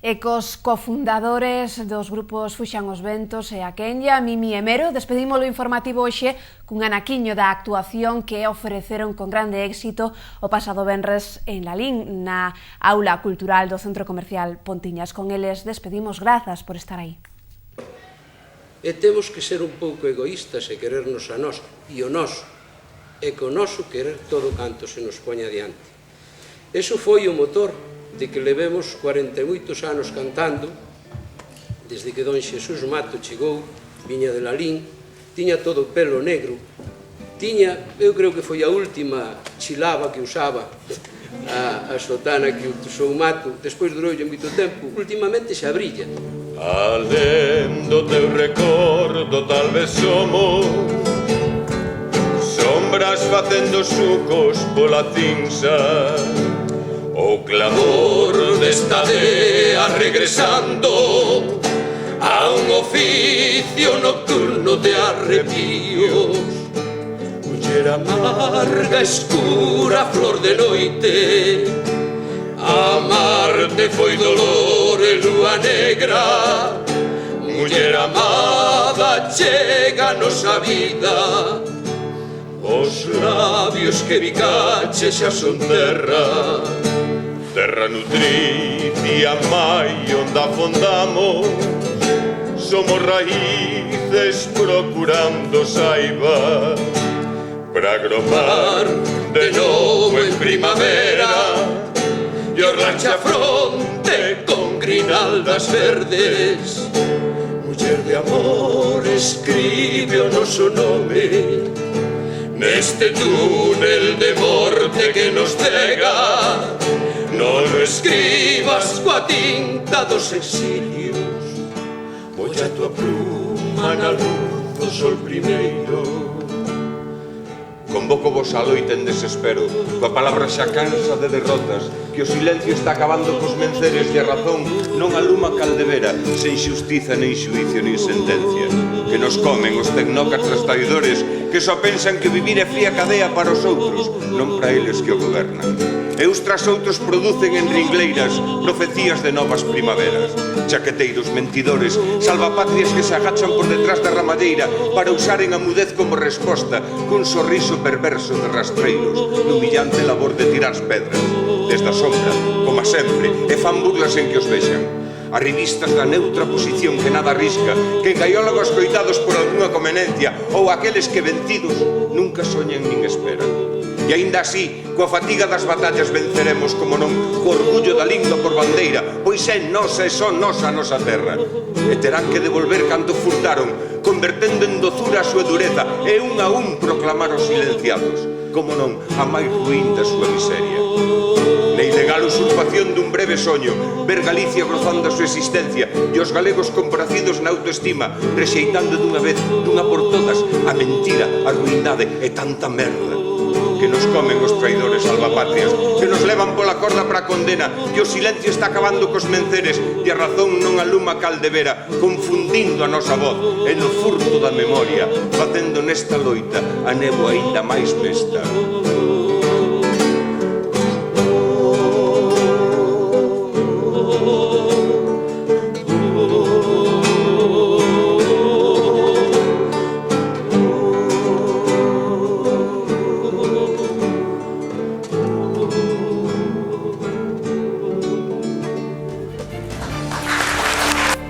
E cos cofundadores dos grupos Fuxan os Ventos e a Kenya, Mimi e Mero, despedimos o informativo hoxe cun anaquiño da actuación que ofereceron con grande éxito o pasado venres en Lalín, na aula cultural do Centro Comercial Pontiñas. Con eles despedimos, grazas por estar aí. E temos que ser un pouco egoístas e querernos a nós, e o noso, e co noso querer todo canto se nos poña adiante. Eso foi o motor de que levemos 48 anos cantando, desde que don Xesús Mato chegou, viña de Lalín, tiña todo o pelo negro, tiña, eu creo que foi a última chilaba que usaba, a sotana que usou Mato, despois duroulle moito tempo, ultimamente xa brilla. Alén do teu recordo tal vez somos sombras facendo sucos pola cinza, o clamor desta dea regresando a un oficio nocturno de arrepíos. Muller amarga, escura, flor de noite, amarte foi dolor e lúa negra. Muller amada, chega a nosa vida, os labios que bicache xa son terra, terra nutricia mai onde afondamos, somos raíces procurando saiba, para agromar de novo en primavera e orlanche a fronte con grinaldas verdes. Muller de amor, escribe o noso nome neste túnel de morte que nos cega. Non lo escribas coa tinta dos exilios, polla a tua pluma na luz do sol primeiro. Convoco vos a loita en desespero, coa palabra xa cansa de derrotas, que o silencio está acabando cos menceres e a razón non aluma caldevera, sen xustiza, nin xuicio, nin sentencia. Que nos comen os tecnócratas traidores que só pensan que vivir é fría cadea para os outros, non para eles que o gobernan. E uns tras outros producen en ringleiras profecías de novas primaveras. Chaqueteiros mentidores, salvapatrias que se agachan por detrás da ramalleira para usaren a mudez como resposta, cun sorriso perverso de rastreiros, no humillante labor de tirar pedras desde a sombra, como sempre, e fan burlas en que os vexan. As revistas da neutra posición que nada arrisca, que engaiolan os coitados por algunha conveniencia, ou aqueles que vencidos nunca soñan nin esperan. E aínda así, coa fatiga das batallas venceremos, como non, co orgullo da lingua por bandeira, pois é nosa e son nosa a nosa terra. E terán que devolver canto furtaron, convertendo en dozura a súa dureza, e un a un proclamar os silenciados, como non, a máis ruín da súa miseria. Na ilegal usurpación dun breve soño, ver Galicia gozando a súa existencia e os galegos compracidos na autoestima, rexeitando dunha vez, dunha por todas, a mentira, a ruindade e tanta merda. Que nos comen os traidores salvapatrias, que nos levan pola corda para a condena, que o silencio está acabando cos menceres e a razón non aluma caldevera, confundindo a nosa voz e no furto da memoria, facendo nesta loita a néboa aínda máis mesta.